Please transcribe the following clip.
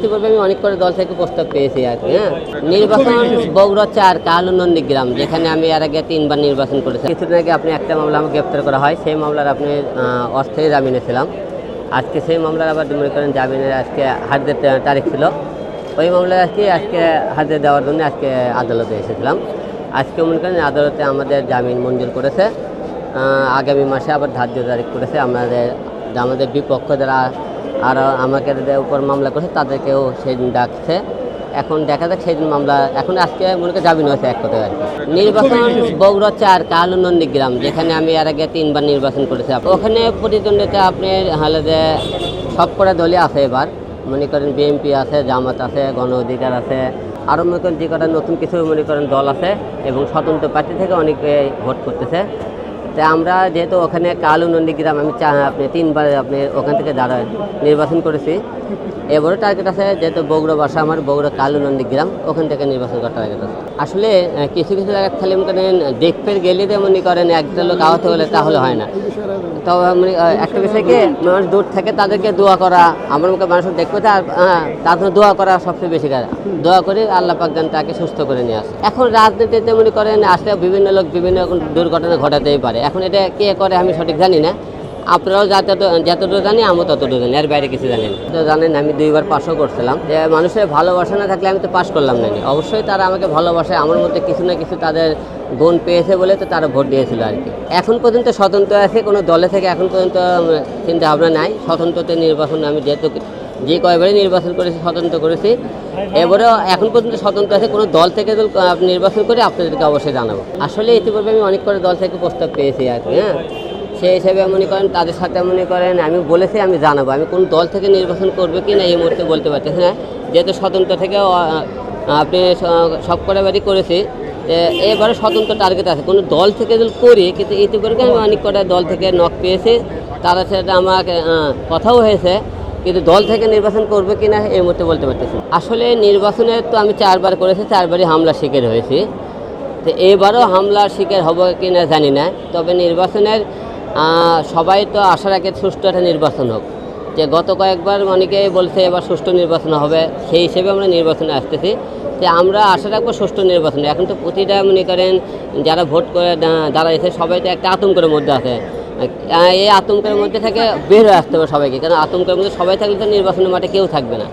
ইতিপূর্বে আমি অনেক করে দল থেকে প্রস্তাব পেয়েছি আর কি। হ্যাঁ, নির্বাচন বগুড়া 4 কালু নন্দীগ্রাম, যেখানে আমি এর আগে 3বার নির্বাচন করেছি। কিছুদিন আগে আপনি একটা মামলা আমাকে গ্রেপ্তার করা হয়, সেই মামলার আপনি অস্থায়ী জামিনে ছিলাম। আজকে সেই মামলার আবার মনে করেন জামিনের আজকে হাজির তারিখ ছিল, ওই মামলায় আজকে হাজির দেওয়ার জন্য আজকে আদালতে এসেছিলাম। আজকে মনে করেন আদালতে আমাদের জামিন মঞ্জুর করেছে, আগামী মাসে আবার ধার্য তারিখ করেছে। আমাদের বিপক্ষ যারা আর আমাকে উপর মামলা করেছে তাদেরকেও সেদিন ডাকছে। এখন দেখা যাক সেদিন মামলা, এখন আজকে মনে করেন জামিন হয়েছে এক কথায় আর কি। নির্বাচন বগুড়া 4 কালু নন্দীগ্রাম, যেখানে আমি এর আগে 3বার নির্বাচন করেছি। ওখানে প্রতিদ্বন্দ্বিতা আপনার হলে যে সব কটা দলই আছে। এবার মনে করেন বিএনপি আছে, জামাত আছে, গণ অধিকার আছে, আরও মনে করেন যে কটা নতুন কিছু মনে করেন দল আছে, এবং স্বতন্ত্র প্রার্থী থেকে অনেকে ভোট করতেছে। তাই আমরা যেহেতু ওখানে কালু নন্দীগ্রাম আমি আপনি 3বার আপনি ওখান থেকে যারা নির্বাচন করেছি, এবারও টার্গেট আছে যেহেতু বগুড়া বাসা আমার, বগুড়া কালু নন্দীগ্রাম, ওখান থেকে নির্বাচন করার টার্গেট আছে। আসলে কিছু জায়গায় খালি মনে করেন দেখতে গেলে মনে করেন একটা লোক আহত হলে তাহলে হয় না। তো মানে একটা বিষয় কি, মানুষ দূর থেকে তাদেরকে দোয়া করা, আমার মুখে মানুষ দেখতে আর তাদের দোয়া করা সবচেয়ে বেশি কাজ। দোয়া করে আল্লাহ পাক যেন তাকে সুস্থ করে নিয়ে আসে। এখন রাজনীতিতে মনে করেন আসলে বিভিন্ন লোক বিভিন্ন রকম দুর্ঘটনা ঘটাতেই পারে। এখন এটা কে করে আমি সঠিক জানি না, আপনারাও যতটুকু জানি আমি ততটুকু জানি, এর বাইরে কিছু জানি না। তো জানেন আমি 2বার পাসও করছিলাম, যে মানুষের ভালোবাসা না থাকলে আমি তো পাস করলাম না। অবশ্যই তারা আমাকে ভালোবাসে, আমার মধ্যে কিছু না কিছু তাদের গুণ পেয়েছে বলে তো তারা ভোট দিয়েছিল আর কি। এখন পর্যন্ত স্বতন্ত্র আছে, কোনো দলে থেকে এখন পর্যন্ত চিন্তা ভাবনা নাই। স্বতন্ত্রতে নির্বাচন আমি যেহেতু যে কয়বারই নির্বাচন করেছি স্বতন্ত্র করেছি, এবারেও এখন পর্যন্ত স্বতন্ত্র আছে। কোনো দল থেকে নির্বাচন করে আপনাদেরকে অবশ্যই জানাবো। আসলে ইতিপূর্বে আমি অনেক করে দল থেকে প্রস্তাব পেয়েছি আর কি। হ্যাঁ, সেই হিসাবে মনে করেন তাদের সাথে মনে করেন আমি বলেছি আমি জানাবো। আমি কোন দল থেকে নির্বাচন করবে কি না এই মুহূর্তে বলতে পারতেছি না, যেহেতু স্বতন্ত্র থেকে আপনি সব কটাবারই করেছি। এবারে স্বতন্ত্র টার্গেট আছে, কোনো দল থেকে যদি করি, কিন্তু ইতিপূর্বে আমি অনেক কটা দল থেকে নক পেয়েছি, তারা সাথে আমাকে কথাও হয়েছে, কিন্তু দল থেকে নির্বাচন করবে কি না এই মুহূর্তে বলতে পারতেছি। আসলে নির্বাচনে তো আমি 4বার করেছি, 4বারই হামলার শিকার হয়েছি। তো এবারও হামলার শিকার হবো কি না জানি না, তবে নির্বাচনের সবাই তো আশা রাখে সুষ্ঠু একটা নির্বাচন হোক। যে গত কয়েকবার অনেকেই বলছে এবার সুষ্ঠু নির্বাচন হবে, সেই হিসেবে আমরা নির্বাচনে আসতেছি। তো আমরা আশা রাখবো সুষ্ঠু নির্বাচন। এখন তো প্রতিটা মনে করেন যারা ভোট করে দাঁড়াইছে সবাই তো একটা আতঙ্কের মধ্যে আছে। এই আতঙ্কের মধ্যে থেকে বের হয়ে আসতে হবে সবাইকে, কারণ আতঙ্কের মধ্যে সবাই থাকলে তো নির্বাচনের মাঠে কেউ থাকবে না।